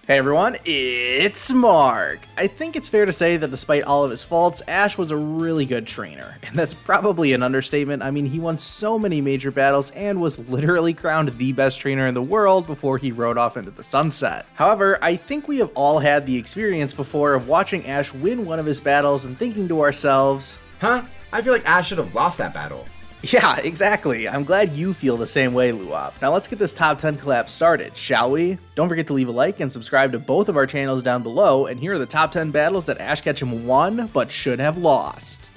Hey everyone, it's Mark. I think it's fair to say that despite all of his faults, Ash was a really good trainer. And that's probably an understatement. I mean, he won so many major battles and was literally crowned the best trainer in the world before he rode off into the sunset. However, I think we have all had the experience before of watching Ash win one of his battles and thinking to ourselves, huh? I feel like Ash should have lost that battle. Yeah, exactly. I'm glad you feel the same way, Luop. Now let's get this top 10 collab started, shall we? Don't forget to leave a like and subscribe to both of our channels down below, and here are the top 10 battles that Ash Ketchum won, but should have lost.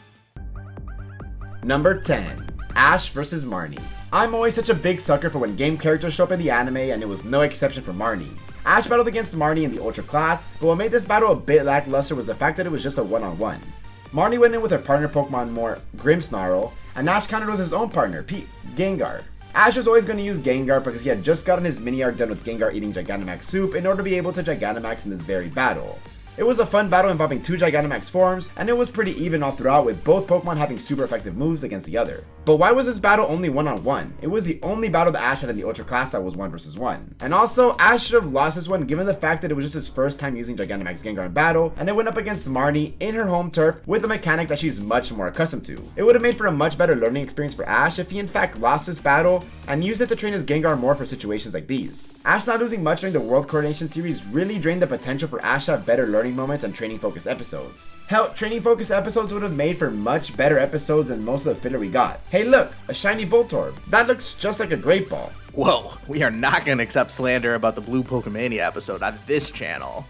Number 10. Ash vs. Marnie. I'm always such a big sucker for when game characters show up in the anime, and it was no exception for Marnie. Ash battled against Marnie in the Ultra class, but what made this battle a bit lackluster was the fact that it was just a one-on-one. Marnie went in with her partner Pokemon more Grimmsnarl, and Ash countered with his own partner, Gengar. Ash was always going to use Gengar because he had just gotten his mini arc done with Gengar eating Gigantamax soup in order to be able to Gigantamax in this very battle. It was a fun battle involving two Gigantamax forms, and it was pretty even all throughout with both Pokemon having super effective moves against the other. But why was this battle only one-on-one? It was the only battle that Ash had in the Ultra class that was 1 vs 1. And also, Ash should have lost this one given the fact that it was just his first time using Gigantamax Gengar in battle, and it went up against Marnie in her home turf with a mechanic that she's much more accustomed to. It would have made for a much better learning experience for Ash if he in fact lost this battle and used it to train his Gengar more for situations like these. Ash not losing much during the World Coronation series really drained the potential for Ash to have better learning moments and training focused episodes. Hell, training focused episodes would have made for much better episodes than most of the filler we got. Hey look, a shiny Voltorb. That looks just like a great ball. Whoa, we are not going to accept slander about the Blue Pokemania episode on this channel.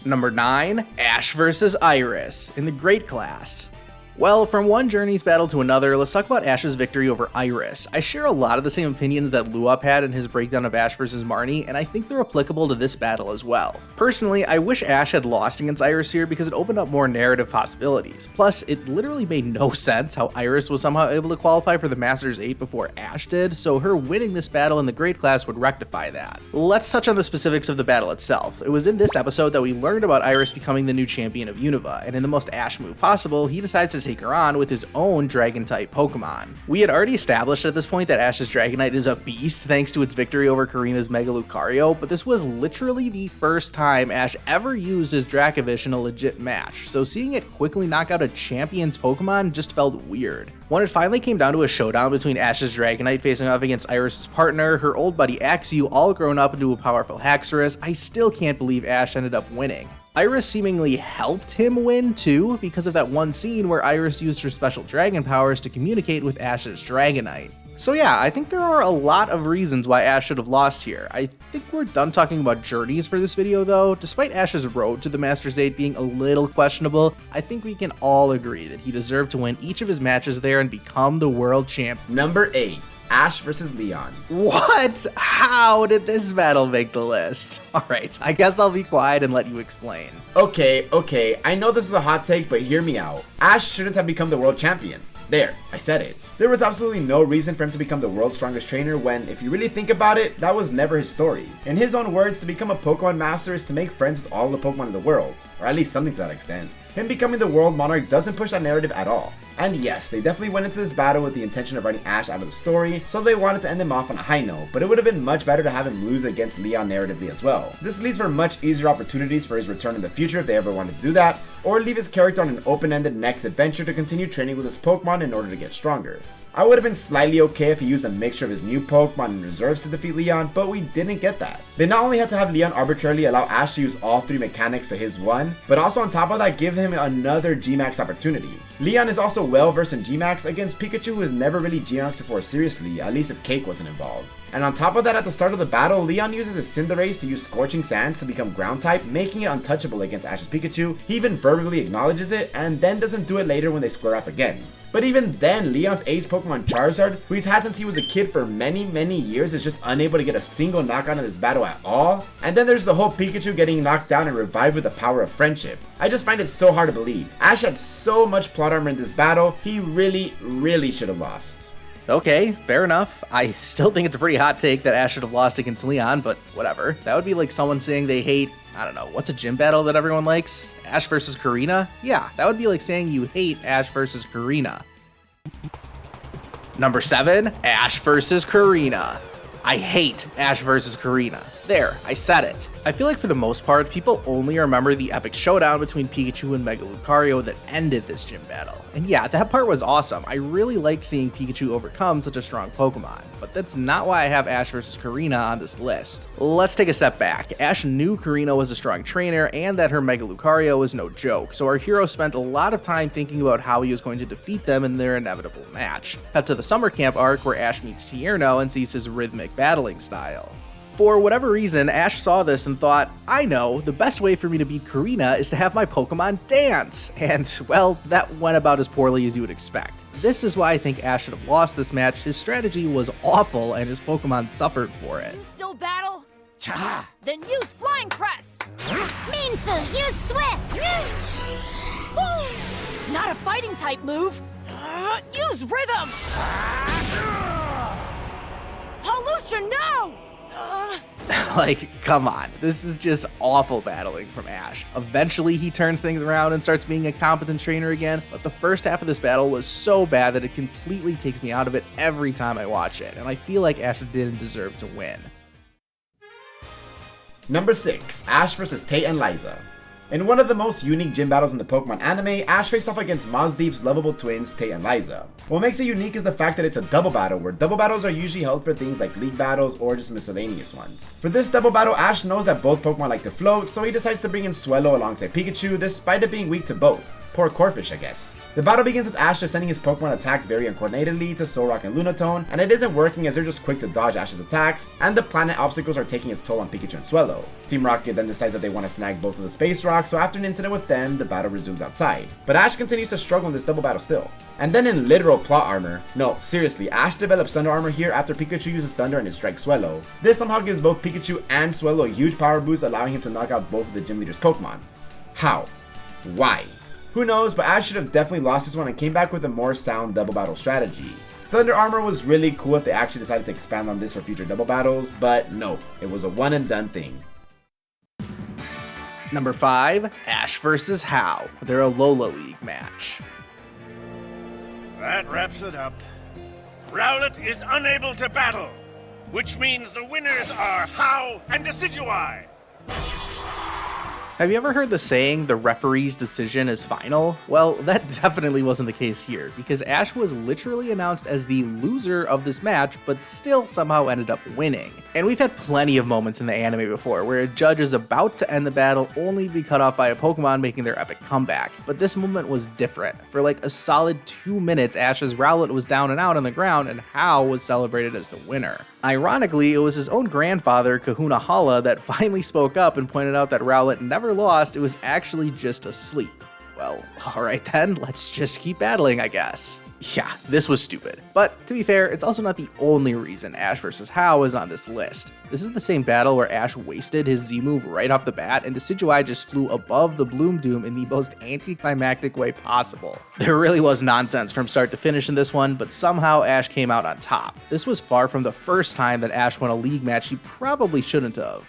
Number 9, Ash vs. Iris in the Great class. Well, from one Journeys battle to another, let's talk about Ash's victory over Iris. I share a lot of the same opinions that Luop had in his breakdown of Ash vs. Marnie, and I think they're applicable to this battle as well. Personally, I wish Ash had lost against Iris here because it opened up more narrative possibilities. Plus, it literally made no sense how Iris was somehow able to qualify for the Masters 8 before Ash did, so her winning this battle in the Great class would rectify that. Let's touch on the specifics of the battle itself. It was in this episode that we learned about Iris becoming the new champion of Unova, and in the most Ash move possible, he decides to take her on with his own Dragon-type Pokemon. We had already established at this point that Ash's Dragonite is a beast thanks to its victory over Karina's Mega Lucario, but this was literally the first time Ash ever used his Dracovish in a legit match, so seeing it quickly knock out a champion's Pokemon just felt weird. When it finally came down to a showdown between Ash's Dragonite facing off against Iris' partner, her old buddy Axew, all grown up into a powerful Haxorus, I still can't believe Ash ended up winning. Iris seemingly helped him win too, because of that one scene where Iris used her special dragon powers to communicate with Ash's Dragonite. So yeah, I think there are a lot of reasons why Ash should have lost here. I think we're done talking about Journeys for this video though. Despite Ash's road to the Masters 8 being a little questionable, I think we can all agree that he deserved to win each of his matches there and become the world champ. Number 8. Ash vs. Leon. What? How did this battle make the list? Alright, I guess I'll be quiet and let you explain. Okay, I know this is a hot take, but hear me out. Ash shouldn't have become the world champion. There, I said it. There was absolutely no reason for him to become the world's strongest trainer when, if you really think about it, that was never his story. In his own words, to become a Pokemon master is to make friends with all the Pokemon in the world, or at least something to that extent. Him becoming the world monarch doesn't push that narrative at all. And yes, they definitely went into this battle with the intention of writing Ash out of the story, so they wanted to end him off on a high note, but it would have been much better to have him lose against Leon narratively as well. This leads for much easier opportunities for his return in the future if they ever wanted to do that, or leave his character on an open-ended next adventure to continue training with his Pokemon in order to get stronger. I would have been slightly okay if he used a mixture of his new Pokemon and reserves to defeat Leon, but we didn't get that. They not only had to have Leon arbitrarily allow Ash to use all 3 mechanics to his one, but also on top of that give him another G-Max opportunity. Leon is also well versed in G-Max against Pikachu who has never really G-Maxed before seriously, at least if Cake wasn't involved. And on top of that, at the start of the battle, Leon uses his Cinderace to use Scorching Sands to become ground type, making it untouchable against Ash's Pikachu. He even verbally acknowledges it, and then doesn't do it later when they square off again. But even then, Leon's ace Pokemon Charizard, who he's had since he was a kid for many years, is just unable to get a single knockout in this battle at all. And then there's the whole Pikachu getting knocked down and revived with the power of friendship. I just find it so hard to believe. Ash had so much plot armor in this battle, he really should have lost. Okay, fair enough. I still think it's a pretty hot take that Ash should have lost against Leon, but whatever. That would be like someone saying they hate, I don't know, what's a gym battle that everyone likes? Ash versus Karina? Yeah, that would be like saying you hate Ash versus Karina. Number 7, Ash versus Karina. I hate Ash versus Karina. There, I said it. I feel like for the most part, people only remember the epic showdown between Pikachu and Mega Lucario that ended this gym battle. And yeah, that part was awesome. I really liked seeing Pikachu overcome such a strong Pokemon, but that's not why I have Ash vs. Karina on this list. Let's take a step back. Ash knew Karina was a strong trainer and that her Mega Lucario was no joke, so our hero spent a lot of time thinking about how he was going to defeat them in their inevitable match. Cut to the summer camp arc where Ash meets Tierno and sees his rhythmic battling style. For whatever reason, Ash saw this and thought, I know, the best way for me to beat Karina is to have my Pokemon dance. And, well, that went about as poorly as you would expect. This is why I think Ash should have lost this match. His strategy was awful and his Pokemon suffered for it. You still battle? Cha! Then use Flying Press! Meanful, use Swift! Not a fighting type move! Use Rhythm! Hawlucha, no! Like, come on, this is just awful battling from Ash. Eventually he turns things around and starts being a competent trainer again, but the first half of this battle was so bad that it completely takes me out of it every time I watch it, and I feel like Ash didn't deserve to win. Number 6, Ash vs. Tate and Liza. In one of the most unique gym battles in the Pokemon anime, Ash faced off against Mazdeep's lovable twins, Tate and Liza. What makes it unique is the fact that it's a double battle, where double battles are usually held for things like league battles or just miscellaneous ones. For this double battle, Ash knows that both Pokemon like to float, so he decides to bring in Swellow alongside Pikachu, despite it being weak to both. Poor Corphish, I guess. The battle begins with Ash just sending his Pokemon attack very uncoordinatedly to Solrock and Lunatone, and it isn't working as they're just quick to dodge Ash's attacks, and the planet obstacles are taking its toll on Pikachu and Swellow. Team Rocket then decides that they want to snag both of the Space Rocks, so after an incident with them, the battle resumes outside. But Ash continues to struggle in this double battle still. And then in literal plot armor, no, seriously, Ash develops Thunder Armor here after Pikachu uses Thunder and it strikes Swellow. This somehow gives both Pikachu and Swellow a huge power boost, allowing him to knock out both of the gym leader's Pokemon. How? Why? Who knows, but Ash should have definitely lost this one and came back with a more sound double battle strategy. Thunder Armor was really cool if they actually decided to expand on this for future double battles, but no, it was a one and done thing. Number 5, Ash vs. How. They're a Alola League match. That wraps it up. Rowlet is unable to battle, which means the winners are How and Decidueye. Have you ever heard the saying, the referee's decision is final? Well, that definitely wasn't the case here, because Ash was literally announced as the loser of this match, but still somehow ended up winning. And we've had plenty of moments in the anime before where a judge is about to end the battle only to be cut off by a Pokemon making their epic comeback, but this moment was different. For like a solid 2 minutes, Ash's Rowlet was down and out on the ground, and How was celebrated as the winner. Ironically, it was his own grandfather, Kahuna Hala, that finally spoke up and pointed out that Rowlet never lost, it was actually just asleep. Well, alright then, let's just keep battling, I guess. Yeah, this was stupid. But to be fair, it's also not the only reason Ash vs. How is on this list. This is the same battle where Ash wasted his Z-move right off the bat and Decidueye just flew above the Bloom Doom in the most anticlimactic way possible. There really was nonsense from start to finish in this one, but somehow Ash came out on top. This was far from the first time that Ash won a league match he probably shouldn't have.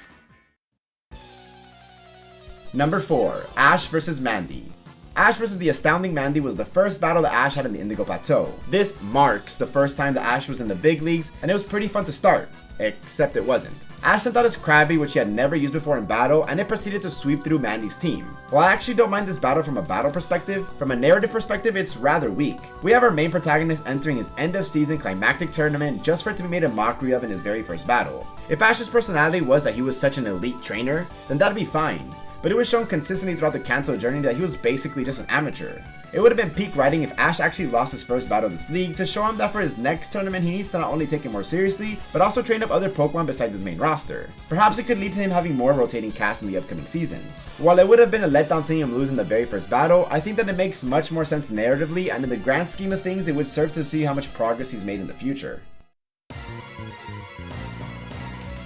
Number 4, Ash vs. Mandy. Ash vs. the astounding Mandy was the first battle that Ash had in the Indigo Plateau. This marks the first time that Ash was in the big leagues, and it was pretty fun to start. Except it wasn't. Ash sent out his Krabby, which he had never used before in battle, and it proceeded to sweep through Mandy's team. While I actually don't mind this battle from a battle perspective, from a narrative perspective, it's rather weak. We have our main protagonist entering his end of season climactic tournament just for it to be made a mockery of in his very first battle. If Ash's personality was that he was such an elite trainer, then that'd be fine. But it was shown consistently throughout the Kanto journey that he was basically just an amateur. It would have been peak writing if Ash actually lost his first battle of this league to show him that for his next tournament he needs to not only take it more seriously, but also train up other Pokemon besides his main roster. Perhaps it could lead to him having more rotating casts in the upcoming seasons. While it would have been a letdown seeing him lose in the very first battle, I think that it makes much more sense narratively, and in the grand scheme of things it would serve to see how much progress he's made in the future.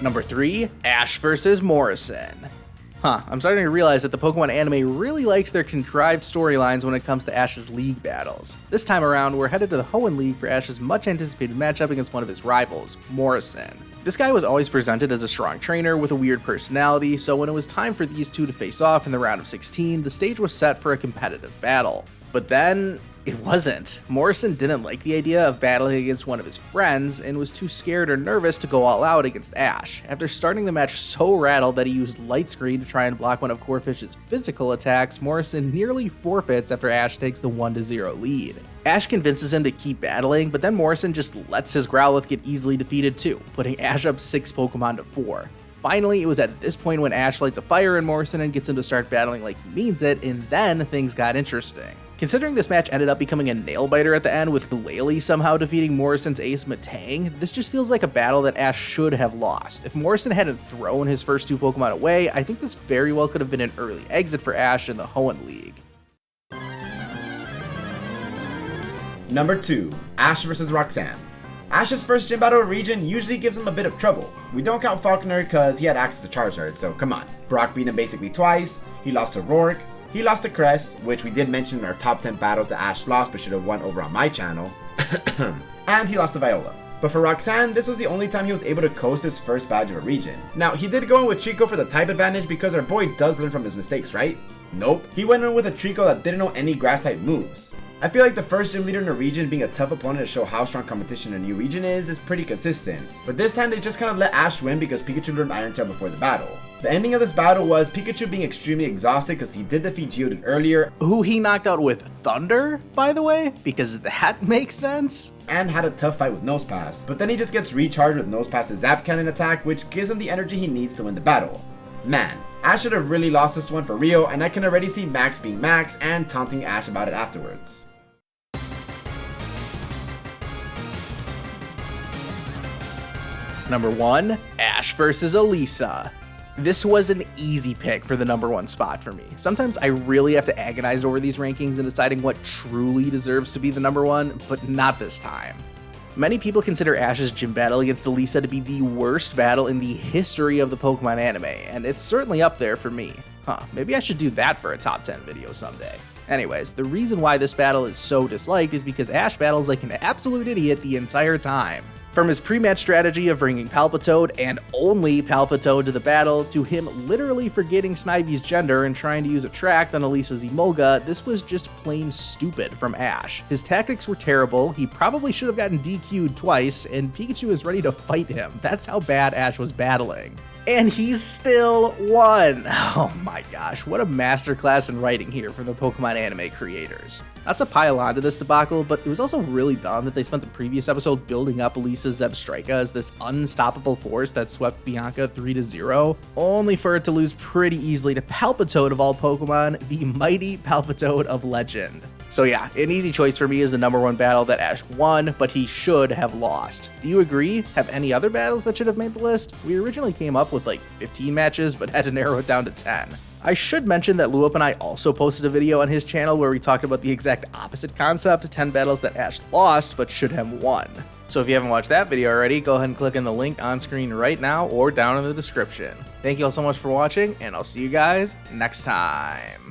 Number 3, Ash vs. Morrison. I'm starting to realize that the Pokemon anime really likes their contrived storylines when it comes to Ash's league battles. This time around, we're headed to the Hoenn League for Ash's much anticipated matchup against one of his rivals, Morrison. This guy was always presented as a strong trainer with a weird personality, so when it was time for these two to face off in the round of 16, the stage was set for a competitive battle. But then, It wasn't. Morrison didn't like the idea of battling against one of his friends and was too scared or nervous to go all out against Ash. After starting the match so rattled that he used Light Screen to try and block one of Corefish's physical attacks, Morrison nearly forfeits after Ash takes the 1-0 lead. Ash convinces him to keep battling, but then Morrison just lets his Growlithe get easily defeated too, putting Ash up 6 Pokemon to 4. Finally, it was at this point when Ash lights a fire in Morrison and gets him to start battling like he means it, and then things got interesting. Considering this match ended up becoming a nail-biter at the end with Glalie somehow defeating Morrison's ace Matang, this just feels like a battle that Ash should have lost. If Morrison hadn't thrown his first 2 Pokemon away, I think this very well could have been an early exit for Ash in the Hoenn League. Number 2, Ash vs. Roxanne. Ash's first gym battle region usually gives him a bit of trouble. We don't count Falconer because he had access to Charizard, so come on. Brock beat him basically twice, he lost to Rourke, he lost to Cress, which we did mention in our top 10 battles that Ash lost but should have won over on my channel, and he lost to Viola. But for Roxanne, this was the only time he was able to coast his first badge of a region. Now, he did go in with Trico for the type advantage because our boy does learn from his mistakes, right? Nope. He went in with a Trico that didn't know any grass type moves. I feel like the first gym leader in a region being a tough opponent to show how strong competition a new region is pretty consistent. But this time they just kind of let Ash win because Pikachu learned Iron Tail before the battle. The ending of this battle was Pikachu being extremely exhausted because he did defeat Geodude earlier. Who he knocked out with Thunder, by the way, because that makes sense. And had a tough fight with Nosepass. But then he just gets recharged with Nosepass's Zap Cannon attack, which gives him the energy he needs to win the battle. Man, Ash should have really lost this one for real, and I can already see Max being Max and taunting Ash about it afterwards. Number 1, Ash vs. Elisa. This was an easy pick for the number 1 spot for me. Sometimes I really have to agonize over these rankings and deciding what truly deserves to be the number 1, but not this time. Many people consider Ash's gym battle against Elisa to be the worst battle in the history of the Pokemon anime, and it's certainly up there for me. Maybe I should do that for a top 10 video someday. Anyways, the reason why this battle is so disliked is because Ash battles like an absolute idiot the entire time. From his pre-match strategy of bringing Palpitoad and only Palpitoad to the battle, to him literally forgetting Snivy's gender and trying to use a tract on Elisa's Emolga, this was just plain stupid from Ash. His tactics were terrible, he probably should have gotten DQ'd twice, and Pikachu is ready to fight him. That's how bad Ash was battling. And he still won! Oh my gosh, what a masterclass in writing here from the Pokemon anime creators. Not to pile onto this debacle, but it was also really dumb that they spent the previous episode building up Elisa's Zebstrika as this unstoppable force that swept Bianca 3-0, only for it to lose pretty easily to Palpitoad of all Pokemon, the mighty Palpitoad of legend. So yeah, an easy choice for me is the number 1 battle that Ash won, but he should have lost. Do you agree? Have any other battles that should have made the list? We originally came up with like 15 matches, but had to narrow it down to 10. I should mention that Luop and I also posted a video on his channel where we talked about the exact opposite concept, 10 battles that Ash lost but should have won. So if you haven't watched that video already, go ahead and click on the link on screen right now or down in the description. Thank you all so much for watching, and I'll see you guys next time.